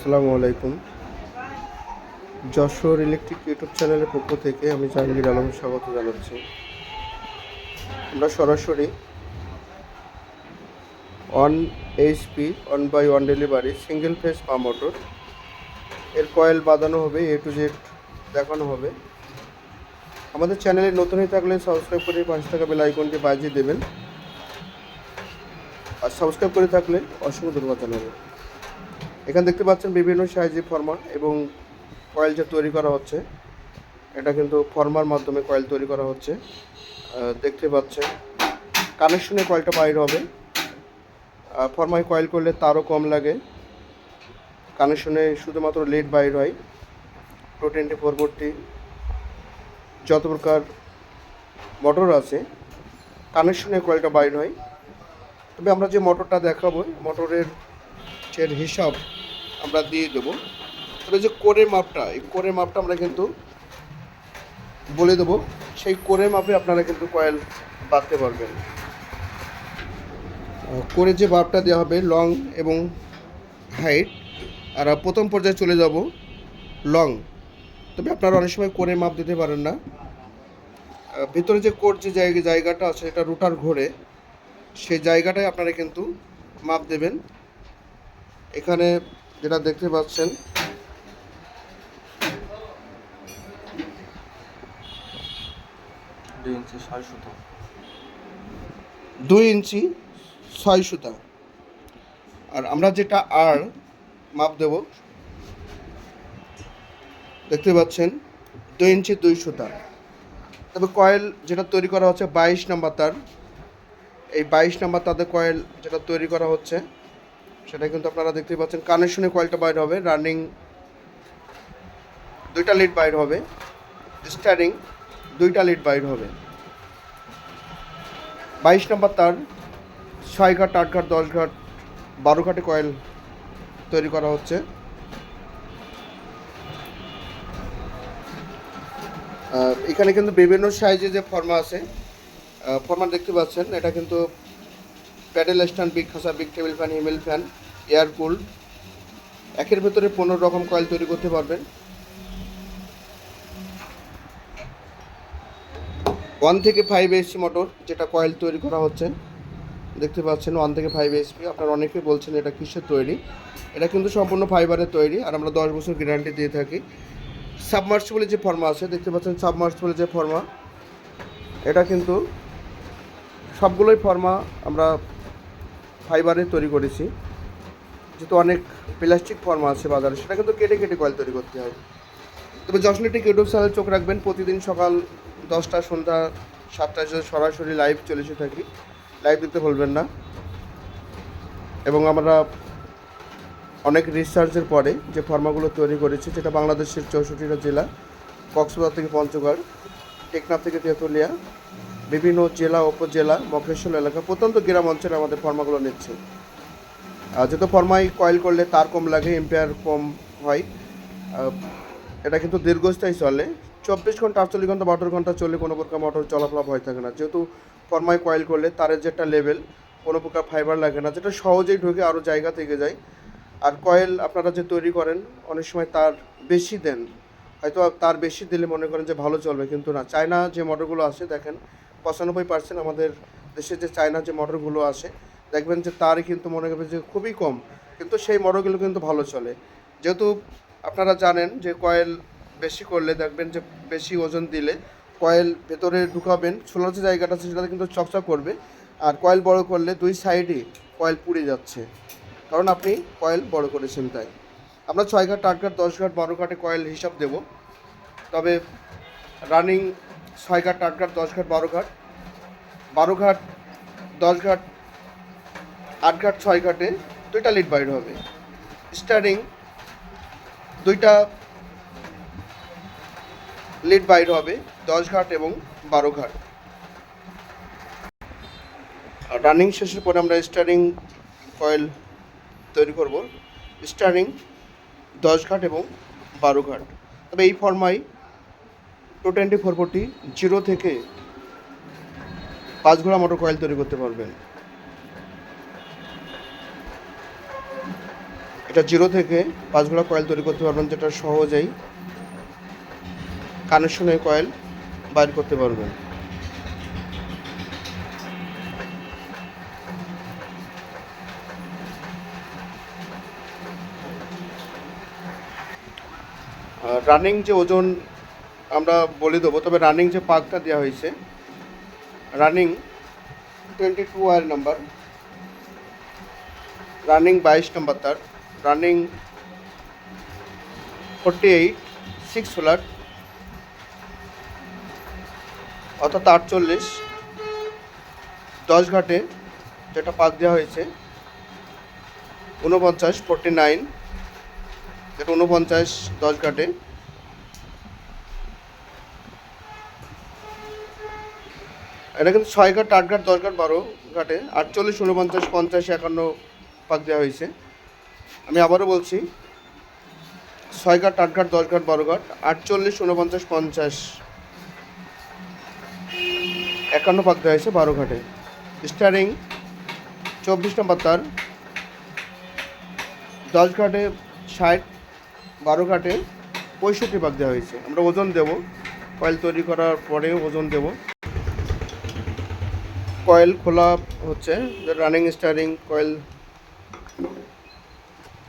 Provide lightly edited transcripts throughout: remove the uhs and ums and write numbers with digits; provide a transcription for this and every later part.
আসসালামু আলাইকুম। Jessore electric YouTube চ্যানেলের পক্ষ থেকে আমি জাহাঙ্গীর আলম স্বাগত জানাচ্ছি। আমরা সরাসরি 1 HP 1/1 delivery single phase pump motor এর কয়েল বাঁধানো হবে, A to Z দেখানো হবে। আমাদের চ্যানেলে নতুন হয়ে থাকলে সাবস্ক্রাইব করে পাশে থাকা বেল আইকনটি বাজিয়ে দেবেন, আর সাবস্ক্রাইব করে থাকলে অসংখ্য ধন্যবাদ জানাবেন। এখানে দেখতে পাচ্ছেন বিভিন্ন সাইজে ফর্মা এবং কয়েল যে তৈরি করা হচ্ছে, এটা কিন্তু ফর্মার মাধ্যমে কয়েল তৈরি করা হচ্ছে। দেখতে পাচ্ছেন কানেকশনে কয়েলটা বাইর হবে। ফর্মায় কয়েল করলে তারও কম লাগে, কানেকশনে শুধুমাত্র লিড বাইর হয়। 224 যত প্রকার মোটর আছে কানেকশনে কয়েলটা বাইর হয়। তবে আমরা যে মোটরটা দেখাবো মোটরের যে হিসাব আমরা দিয়ে দেবো। তবে যে কোরের মাপটা, এই কোরের মাপটা আমরা কিন্তু বলে দেবো, সেই কোরের মাপে আপনারা কিন্তু কয়েল বাঁধতে পারবেন। কোরের যে মাপটা দেওয়া হবে লং এবং হাইট, আর প্রথম পর্যায়ে চলে যাব লং। তবে আপনারা অনেক সময় কোরের মাপ দিতে পারেন না। ভিতরে যে কোর যে জায়গাটা আছে এটা রুটার ঘোরে, সেই জায়গাটায় আপনারা কিন্তু মাপ দেবেন। এখানে যেটা দেখতে পাচ্ছেন 2 ইঞ্চি 6 সুতা। আর আমরা যেটা আর মাপ দেব দেখতে পাচ্ছেন 2 ইঞ্চি 2 সুতা। তবে কয়েল যেটা তৈরি করা হচ্ছে 22 নম্বর তার, এই 22 নম্বর তাদের কয়েল যেটা তৈরি করা হচ্ছে সেটা কিন্তু আপনারা দেখতে পাচ্ছেন। কানেকশনে কয়েলটা বাইর হবে, রানিং 2টা লিড বাইর হবে, স্টারিং 2টা লিড বাইর হবে। 22 নম্বর তার 6 ঘাট 8 ঘাট 10 ঘাট 12 ঘাটে কয়েল তৈরি করা হচ্ছে। এখানে কিন্তু বিভিন্ন সাইজে যে ফর্মা আছে, ফর্মা দেখতে পাচ্ছেন। এটা কিন্তু প্যাডেল স্ট্যান্ড, বিগ খাসা, বিগ টেবিল ফ্যান, হিমেল ফ্যান, এয়ার কুল, একের ভেতরে 15 রকম কয়েল তৈরি করতে পারবেন। 1 থেকে 5 HP মোটর যেটা কয়েল তৈরি করা হচ্ছে দেখতে পাচ্ছেন, 1 থেকে 5 HP। আপনারা অনেকেই বলছেন এটা কিসের তৈরি, এটা কিন্তু সম্পূর্ণ ফাইবারের তৈরি, আর আমরা 10 বছর গ্যারান্টি দিয়ে থাকি। সাবমার্সিবলের যে ফর্মা আছে দেখতে পাচ্ছেন, সাবমার্সিবলের যে ফর্মা, এটা কিন্তু সবগুলোই ফর্মা আমরা ফাইবারে তৈরি করেছি। যেহেতু অনেক প্লাস্টিক ফর্মা আছে বাজারে, সেটা কিন্তু কেটে কেটে কয়েল তৈরি করতে হয়। তবে যশোর ইলেকট্রিক ইউটিউব চ্যানেল চোখ রাখবেন, প্রতিদিন সকাল 10টা সন্ধ্যা 7টায় সরাসরি লাইভ চলে এসে থাকি, লাইভ দেখতে ভুলবেন না। এবং আমরা অনেক রিসার্চের পরে যে ফর্মাগুলো তৈরি করেছি, যেটা বাংলাদেশের 64টা জেলা, কক্সবাজার থেকে পঞ্চগড়, টেকনাফ থেকে তেঁতুলিয়া, বিভিন্ন জেলা উপজেলা মফস্বল এলাকা প্রত্যন্ত গ্রাম অঞ্চলে আমাদের ফর্মাগুলো নিচ্ছে। যেহেতু ফর্মায় কয়েল করলে তার কম লাগে, এম্পিয়ার কম হয়, এটা কিন্তু দীর্ঘস্থায়ী চলে। 24 ঘন্টা 48 ঘন্টা 72 ঘন্টা চলে, কোনো প্রকার মোটর চলাফেরা ভয় থাকে না। যেহেতু ফর্মায় কয়েল করলে তারের যেটা লেভেল, কোনো প্রকার ফাইবার লাগে না, যেটা সহজেই ঢুকে আরও জায়গা থেকে যায়। আর কয়েল আপনারা যে তৈরি করেন অনেক সময় তার বেশি দেন, হয়তো তার বেশি দিলে মনে করেন যে ভালো চলবে, কিন্তু না। চায়না যে মোটরগুলো আসে দেখেন, 95% আমাদের দেশে যে চায়না যে মোটরগুলো আসে দেখবেন যে তার কিন্তু মনে করবেন যে খুবই কম, কিন্তু সেই মোটরগুলো কিন্তু ভালো চলে। যেহেতু আপনারা জানেন যে কয়েল বেশি করলে দেখবেন যে বেশি ওজন দিলে কয়েল ভেতরে ঢুকাবেন, ছোলার যে জায়গাটা আছে সেটাতে কিন্তু চকচক করবে। আর কয়েল বড় করলে দুই সাইডে কয়েল পুড়ে যাচ্ছে, কারণ আপনি কয়েল বড় করেছেন। তাই আমরা 6 ঘাট 8 ঘাট 10 ঘাট 12 ঘাটে কয়েল হিসাব দেব। তবে রানিং 6 ঘাট 8 ঘাট 10 ঘাট 12 ঘাট, 12 ঘাট 10 ঘাট 8 ঘাট 6 ঘাটে 2টা লিড বাইর হবে, স্টারিং 2টা লিড বাইর হবে 10 ঘাট এবং 12 ঘাট। আর রানিং শেষের পরে আমরা স্টারিং কয়েল তৈরি করব, স্টারিং 10 ঘাট এবং 12 ঘাট। তবে এই ফর্মায় 224 0 থেকে 5 ঘোড়া মোটর কয়েল তৈরি করতে পারবেন। এটা 0 থেকে 5 ঘোড়া কয়েল তৈরি করতে পারবেন, যেটা সহজেই কানেকশনে কয়েল বাইর করতে পারবেন। রানিং যে ওজন আমরা বলে দেবো, তবে রানিং যে পাকটা দেওয়া হয়েছে, রানিং 22 ওয়ার নাম্বার, রানিং 22 নম্বর তার, রানিং 48 6 ফ্ল্যাট অর্থাৎ 48 10 ঘাটে যেটা পাক দেওয়া হয়েছে, 49 49 যেটা 49 10 ঘাটে, এটা কিন্তু 6 ঘাট 8 ঘাট 10 ঘাট 12 ঘাটে 48 49 50 51 পাক দেওয়া হয়েছে। আমি আবারও বলছি, 6 ঘাট 8 ঘাট 10 ঘাট 12 ঘাট 48 49 50 51 পাক দেওয়া হয়েছে 12 ঘাটে। স্টারিং 24 নম্বর তার, 10 ঘাটে 60 12 ঘাটে 65 পাক দেওয়া হয়েছে। আমরা ওজন দেব, কয়েল তৈরি করার পরে ওজন দেব। কয়েল খোলা হচ্ছে, রানিং স্টারিং কয়েল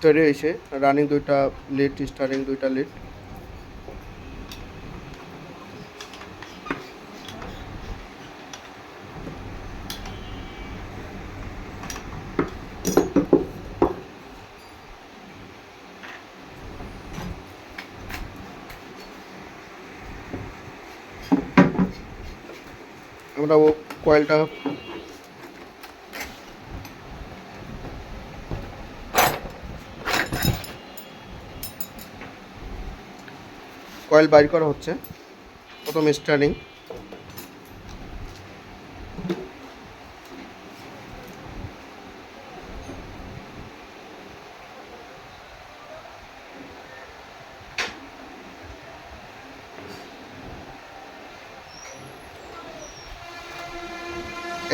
তৈরি হয়েছে, রানিং 2টা লিড, স্টারিং 2টা লিড। আমরা কয়েলটা কয়েল বাইর করা হচ্ছে। প্রথম স্টারিং,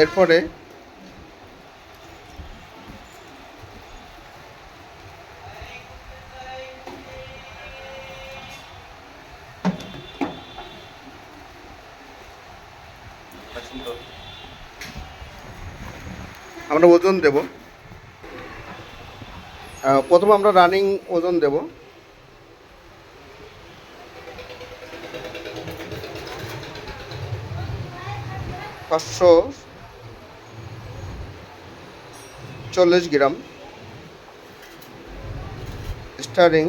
এরপরে আমরা ওজন দেব। প্রথমে আমরা রানিং ওজন দেব। পাঁচশো 40 গ্রাম, স্টারিং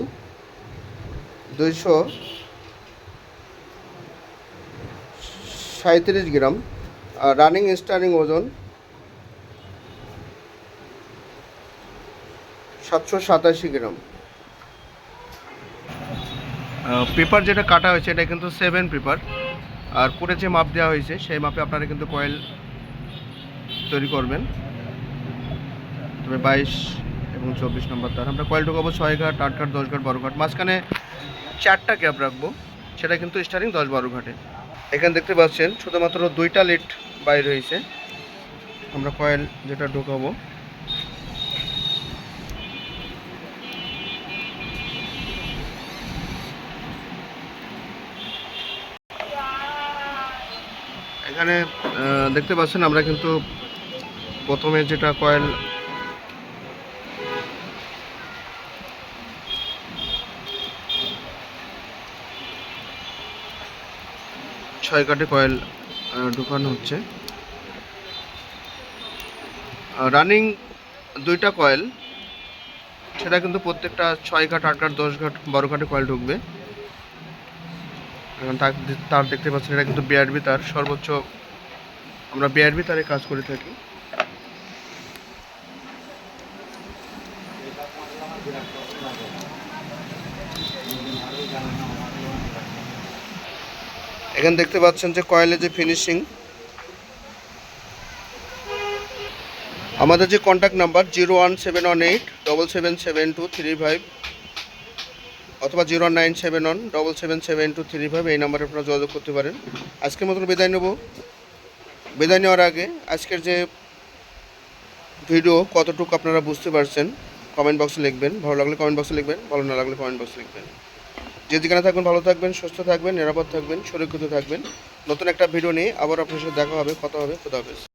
237 গ্রাম, আর রানিং স্টারিং ওজন 787 গ্রাম। পেপার যেটা কাটা হয়েছে এটা কিন্তু 7 পেপার, আর করে যে মাপ দেওয়া হয়েছে সেই মাপে আপনারা কিন্তু কয়েল তৈরি করবেন। তবে 22 এবং 24 নম্বর তার আমরা কয়েল ঢোকাবো 6 ঘাট 8 ঘাট 10 ঘাট 12 ঘাট, মাঝখানে 4টা গ্যাপ রাখবো, সেটা কিন্তু স্টারিং 10-12 ঘাটে। এখানে দেখতে পাচ্ছেন শুধুমাত্র 2টা লিড বাইর হয়েছে। আমরা কয়েল যেটা ঢোকাবো, এখানে দেখতে পাচ্ছেন আমরা কিন্তু প্রথমে যেটা কয়েল ছয় কাটে কয়েল ঢোকানো হচ্ছে। রানিং 2টা কয়েল, সেটা কিন্তু প্রত্যেকটা 6 ঘাট 8 ঘাট 10 ঘাট 12 ঘাটে কয়েল ঢুকবে। তার দেখতে পাচ্ছেন এটা কিন্তু বিআরবি তার, সর্বোচ্চ আমরা বিআরবি তারে কাজ করে থাকি। এখানে দেখতে পাচ্ছেন যে কয়েলের যে ফিনিশিং। আমাদের যে কন্ট্যাক্ট নাম্বার 01718777235 অথবা 09717777235, এই নাম্বারে আপনারা যোগাযোগ করতে পারেন। আজকের মতন বিদায় নেব। বিদায় নেওয়ার আগে আজকের যে ভিডিও কতটুকু আপনারা বুঝতে পারছেন কমেন্ট বক্সে লিখবেন, ভালো লাগলে কমেন্ট বক্সে লিখবেন, ভালো না লাগলে কমেন্ট বক্সে লিখবেন। যে যেখানে থাকবেন ভালো থাকবেন, সুস্থ থাকবেন, নিরাপদ থাকবেন, সুরক্ষিত থাকবেন। নতুন একটা ভিডিও নিয়ে আবার আপনার সাথে দেখা হবে, কথা হবে। খোদা হাফেজ।